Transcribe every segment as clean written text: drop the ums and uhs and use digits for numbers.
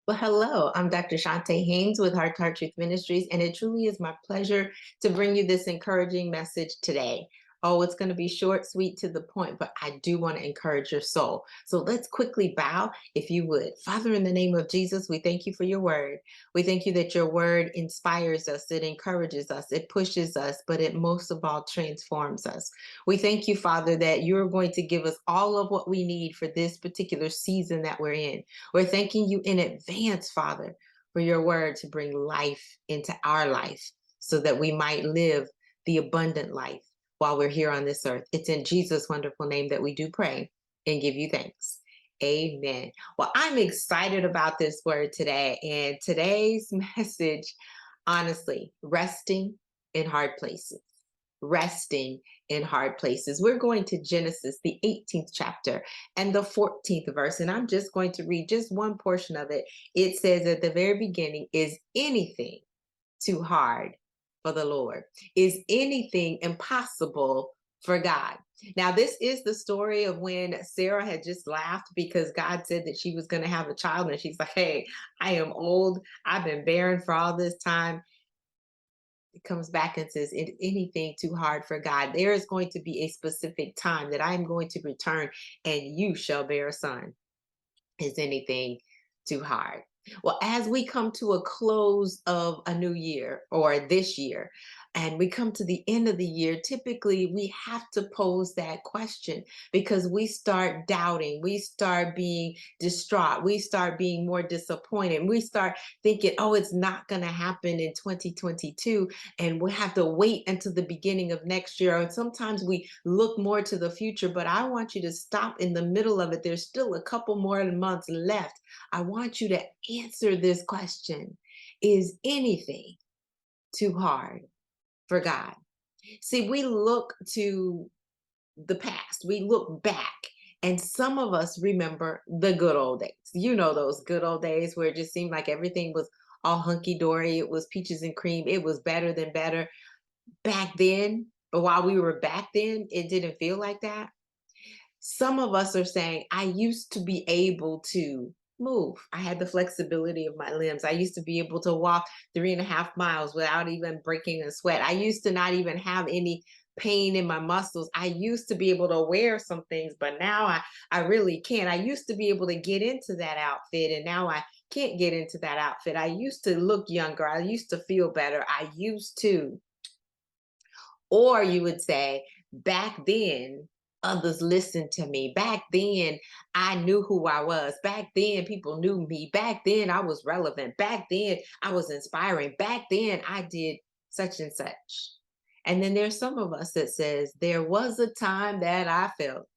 Well, hello, I'm Dr. Chonta Haynes with Heart Truth Ministries, and it truly is my pleasure to bring you this encouraging message today. Oh, it's going to be short, sweet, to the point, but I do want to encourage your soul. So let's quickly bow, if you would. Father, in the name of Jesus, we thank you for your word. We thank you that your word inspires us, it encourages us, it pushes us, but it most of all transforms us. We thank you, Father, that you're going to give us all of what we need for this particular season that we're in. We're thanking you in advance, Father, for your word to bring life into our life so that we might live the abundant life while we're here on this earth. It's in Jesus' wonderful name that we do pray and give you thanks. Amen. Well, I'm excited about this word today. And today's message, honestly, resting in hard places. Resting in hard places. We're going to Genesis, the 18th chapter and the 14th verse. And I'm just going to read just one portion of it. It says at the very beginning, is anything too hard for the Lord? Is anything impossible for God? Now, this is the story of when Sarah had just laughed because God said that she was going to have a child. And she's like, hey, I am old. I've been barren for all this time. It comes back and says, anything too hard for God? There is going to be a specific time that I'm going to return and you shall bear a son. Is anything too hard? Well, as we come to a close of a new year or this year, and we come to the end of the year, typically we have to pose that question because we start doubting, we start being distraught, we start being more disappointed, we start thinking, oh, it's not going to happen in 2022, and we have to wait until the beginning of next year. And sometimes we look more to the future, but I want you to stop in the middle of it. There's still a couple more months left. I want you to answer this question. Is anything too hard for God? See, we look to the past, we look back, and some of us remember the good old days. You know, those good old days where it just seemed like everything was all hunky dory. It was peaches and cream. It was better than better back then. But while we were back then, it didn't feel like that. Some of us are saying, I used to be able to move. I had the flexibility of my limbs. I used to be able to walk 3.5 miles without even breaking a sweat. I used to not even have any pain in my muscles. I used to be able to wear some things, but now I really can't. I used to be able to get into that outfit, and now I can't get into that outfit. I used to look younger. I used to feel better. I used to. Or you would say, back then, others listened to me. Back then, I knew who I was. Back then, people knew me. Back then, I was relevant. Back then, I was inspiring. Back then, I did such and such. And then there's some of us that says, there was a time that I felt,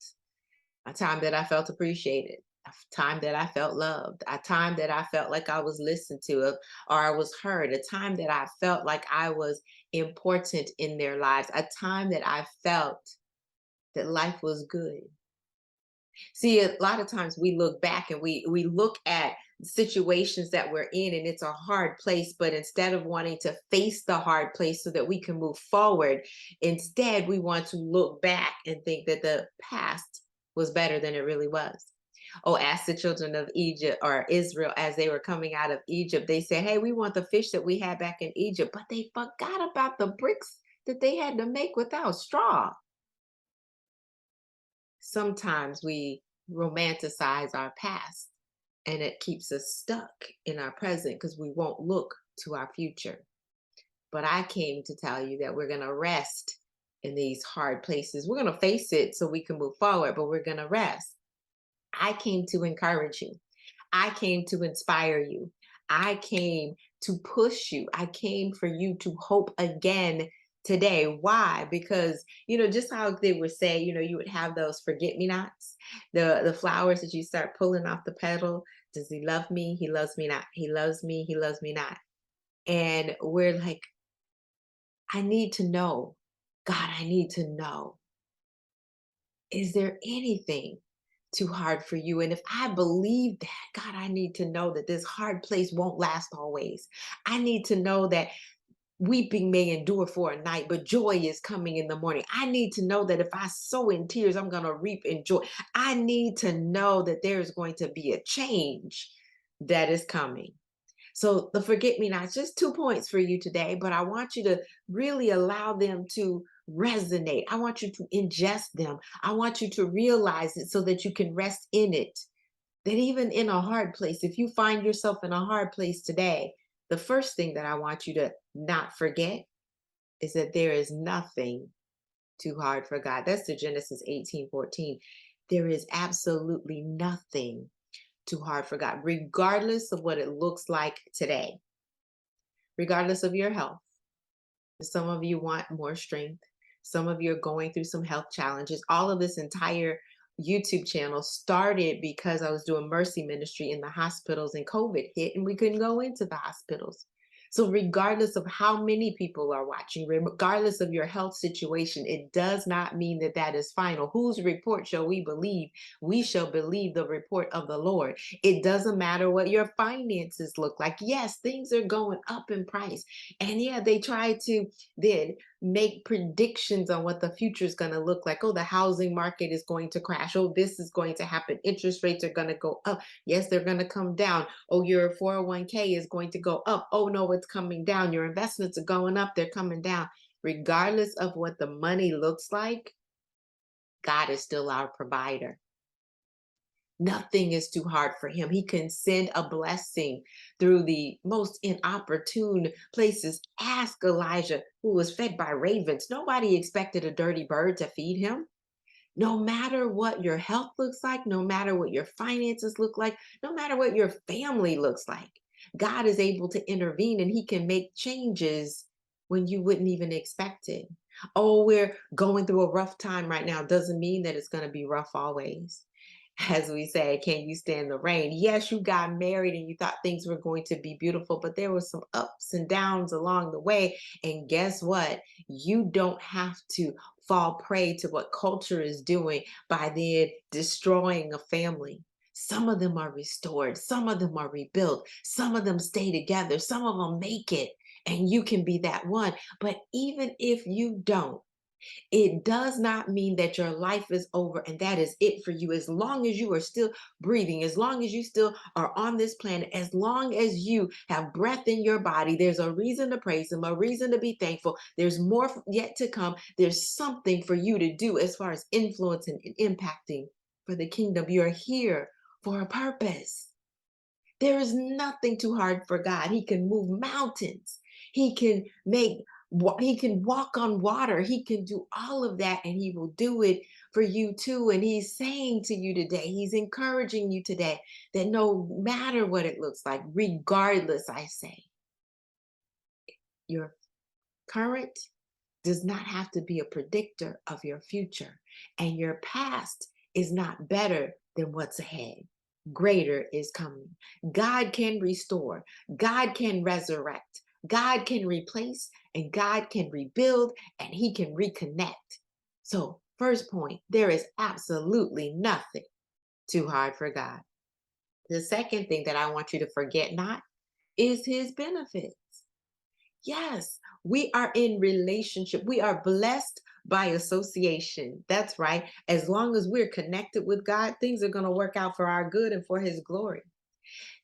a time that I felt appreciated, a time that I felt loved, a time that I felt like I was listened to or I was heard, a time that I felt like I was important in their lives, a time that I felt that life was good. See, a lot of times we look back and we look at situations that we're in and it's a hard place, but instead of wanting to face the hard place so that we can move forward, instead we want to look back and think that the past was better than it really was. Oh, ask the children of Egypt or Israel as they were coming out of Egypt. They said, hey, we want the fish that we had back in Egypt, but they forgot about the bricks that they had to make without straw. Sometimes we romanticize our past and it keeps us stuck in our present because we won't look to our future. But I came to tell you that we're going to rest in these hard places. We're going to face it so we can move forward, but we're going to rest. I came to encourage you. I came to inspire you. I came to push you. I came for you to hope again today. Why? Because, just how they would say, you would have those forget-me-nots, the flowers that you start pulling off the petal. Does he love me? He loves me not. He loves me. He loves me not. And we're like, I need to know. God, I need to know. Is there anything too hard for you? And if I believe that, God, I need to know that this hard place won't last always. I need to know that weeping may endure for a night, but joy is coming in the morning. I need to know that if I sow in tears, I'm going to reap in joy. I need to know that there's going to be a change that is coming. So the forget-me-nots, just 2 points for you today, but I want you to really allow them to resonate. I want you to ingest them. I want you to realize it so that you can rest in it. That even in a hard place, if you find yourself in a hard place today, the first thing that I want you to not forget is that there is nothing too hard for God. That's the Genesis 18:14. There is absolutely nothing too hard for God, regardless of what it looks like today, regardless of your health. Some of you want more strength. Some of you are going through some health challenges. All of this entire YouTube channel started because I was doing mercy ministry in the hospitals and COVID hit and we couldn't go into the hospitals. So, regardless of how many people are watching, regardless of your health situation, it does not mean that that is final. Whose report shall we believe? We shall believe the report of the Lord. It doesn't matter what your finances look like. Yes, things are going up in price. And yeah, they try to then make predictions on what the future is going to look like. Oh, the housing market is going to crash. Oh, this is going to happen. Interest rates are going to go up. Yes, they're going to come down. Oh, your 401k is going to go up. Oh, no, it's coming down. Your investments are going up. They're coming down. Regardless of what the money looks like, God is still our provider. Nothing is too hard for him. He can send a blessing through the most inopportune places. Ask Elijah, who was fed by ravens. Nobody expected a dirty bird to feed him. No matter what your health looks like, no matter what your finances look like, no matter what your family looks like, God is able to intervene and he can make changes when you wouldn't even expect it. Oh, we're going through a rough time right now. Doesn't mean that it's going to be rough always. As we say, can you stand the rain? Yes, you got married and you thought things were going to be beautiful, but there were some ups and downs along the way. And guess what? You don't have to fall prey to what culture is doing by then destroying a family. Some of them are restored, some of them are rebuilt, some of them stay together, some of them make it, and you can be that one. But even if you don't, it does not mean that your life is over and that is it for you. As long as you are still breathing, as long as you still are on this planet, as long as you have breath in your body, there's a reason to praise Him, a reason to be thankful. There's more yet to come. There's something for you to do as far as influencing and impacting for the kingdom. You're here for a purpose. There is nothing too hard for God. He can move mountains. He can he can walk on water. He can do all of that and he will do it for you too. And he's saying to you today, he's encouraging you today that no matter what it looks like, regardless, I say, your current does not have to be a predictor of your future. And your past is not better than what's ahead. Greater is coming. God can restore, God can resurrect, God can replace, and God can rebuild, and He can reconnect. So, first point, there is absolutely nothing too hard for God. The second thing that I want you to forget not is His benefits. Yes, we are in relationship. We are blessed by association. That's right. As long as we're connected with God, things are going to work out for our good and for His glory.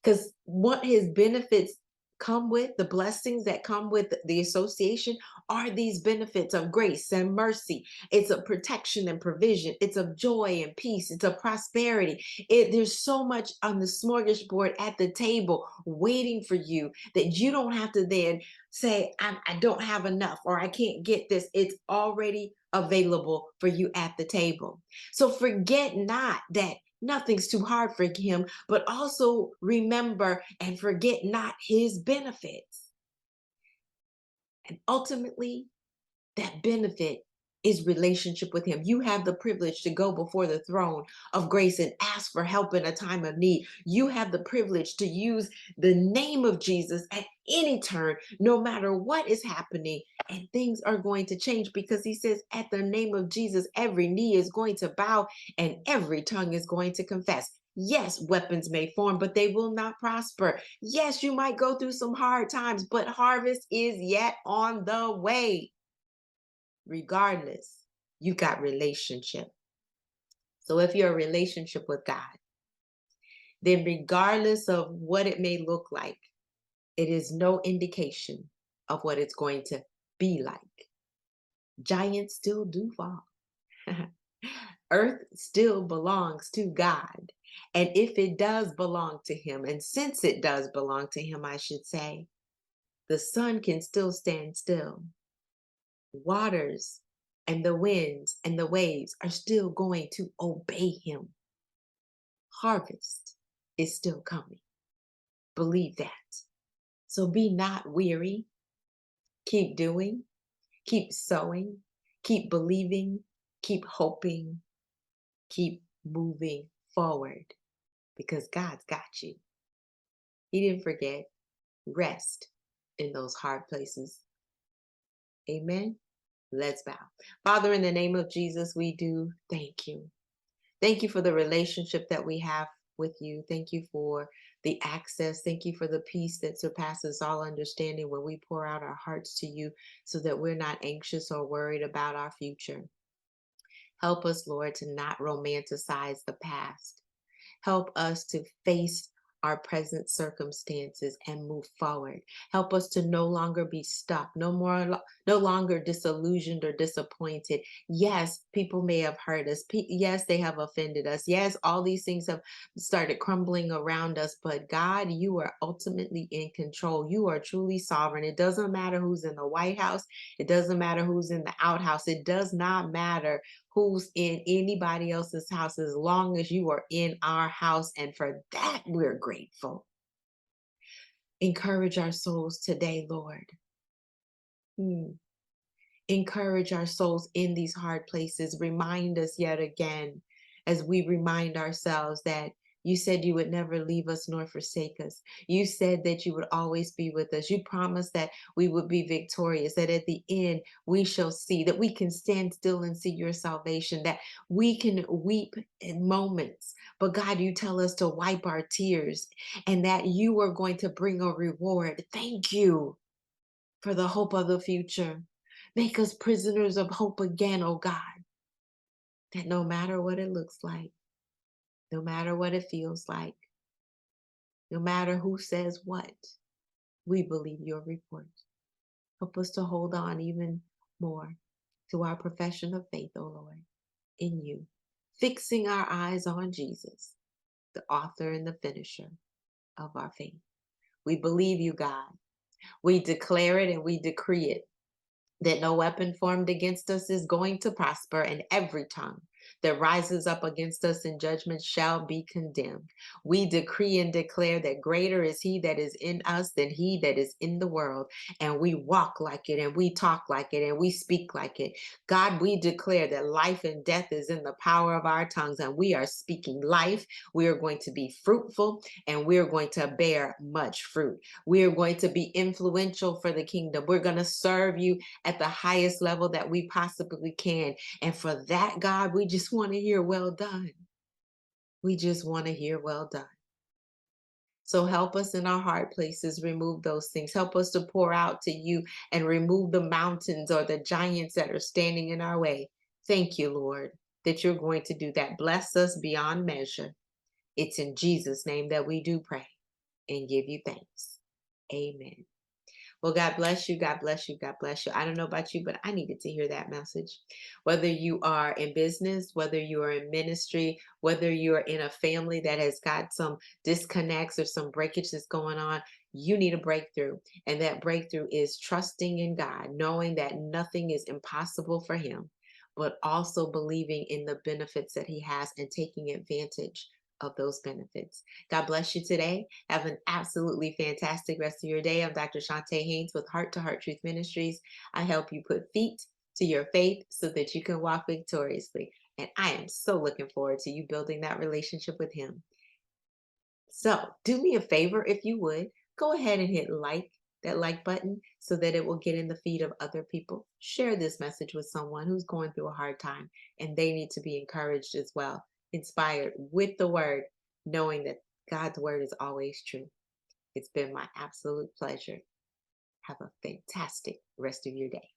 Because what His benefits come with, the blessings that come with the association, are these benefits of grace and mercy. It's a protection and provision. It's of joy and peace. It's a prosperity. There's so much on the smorgasbord at the table waiting for you that you don't have to then say, I don't have enough or I can't get this. It's already available for you at the table. So forget not that nothing's too hard for Him, but also remember and forget not His benefits. And ultimately, that benefit is relationship with Him. You have the privilege to go before the throne of grace and ask for help in a time of need. You have the privilege to use the name of Jesus at any turn, no matter what is happening, and things are going to change because He says, at the name of Jesus, every knee is going to bow and every tongue is going to confess. Yes, weapons may form, but they will not prosper. Yes, you might go through some hard times, but harvest is yet on the way. Regardless, you got relationship. So if you're a relationship with God, then regardless of what it may look like, it is no indication of what it's going to be like. Giants still do fall. Earth still belongs to God. And if it does belong to him, and since it does belong to him, I should say, the sun can still stand still. Waters and the winds and the waves are still going to obey him. Harvest is still coming. Believe that. So be not weary. Keep doing, keep sowing, keep believing, keep hoping, keep moving forward, because God's got you. He didn't forget. Rest in those hard places. Amen. Let's bow. Father, in the name of Jesus, we do thank you. Thank you for the relationship that we have with you. Thank you for the access. Thank you for the peace that surpasses all understanding when we pour out our hearts to you so that we're not anxious or worried about our future. Help us, Lord, to not romanticize the past. Help us to face our present circumstances and move forward. Help us to no longer be stuck, no longer disillusioned or disappointed. Yes, people may have hurt us. Yes, they have offended us. Yes, all these things have started crumbling around us. But God, you are ultimately in control. You are truly sovereign. It doesn't matter who's in the White House. It doesn't matter who's in the outhouse. It does not matter who's in anybody else's house, as long as you are in our house. And for that, we're grateful. Encourage our souls today, Lord. Encourage our souls in these hard places. Remind us yet again, as we remind ourselves, that you said you would never leave us nor forsake us. You said that you would always be with us. You promised that we would be victorious, that at the end we shall see, that we can stand still and see your salvation, that we can weep in moments. But God, you tell us to wipe our tears and that you are going to bring a reward. Thank you for the hope of the future. Make us prisoners of hope again, oh God, that no matter what it looks like, no matter what it feels like, no matter who says what, we believe your report. Help us to hold on even more to our profession of faith, O Lord, in you, fixing our eyes on Jesus, the author and the finisher of our faith. We believe you, God. We declare it and we decree it, that no weapon formed against us is going to prosper, and every tongue that rises up against us in judgment shall be condemned. We decree and declare that greater is he that is in us than he that is in the world. And we walk like it, and we talk like it, and we speak like it. God, we declare that life and death is in the power of our tongues, and we are speaking life. We are going to be fruitful, and we are going to bear much fruit. We are going to be influential for the kingdom. We're going to serve you at the highest level that we possibly can. And for that, God, we just want to hear well done. We just want to hear well done. So help us in our hard places, remove those things. Help us to pour out to you and remove the mountains or the giants that are standing in our way. Thank you, Lord, that you're going to do that. Bless us beyond measure. It's in Jesus' name that we do pray and give you thanks. Amen. Well, God bless you. God bless you. God bless you. I don't know about you, but I needed to hear that message. Whether you are in business, whether you are in ministry, whether you are in a family that has got some disconnects or some breakage that's going on, you need a breakthrough. And that breakthrough is trusting in God, knowing that nothing is impossible for him, but also believing in the benefits that he has and taking advantage of those benefits. God bless you today. Have an absolutely fantastic rest of your day. I'm Dr. Chonta Haynes with Heart Truth Ministries. I help you put feet to your faith so that you can walk victoriously. And I am so looking forward to you building that relationship with him. So do me a favor, if you would, go ahead and hit that like button so that it will get in the feed of other people. Share this message with someone who's going through a hard time and they need to be encouraged as well. Inspired with the word, knowing that God's word is always true. It's been my absolute pleasure. Have a fantastic rest of your day.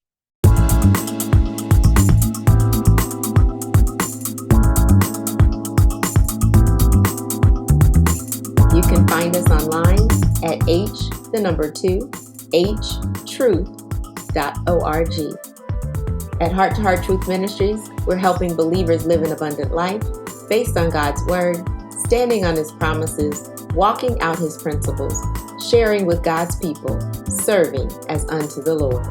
find us online at h2truth.org. At Heart to Heart Truth Ministries, we're helping believers live an abundant life based on God's Word, standing on His promises, walking out His principles, sharing with God's people, serving as unto the Lord.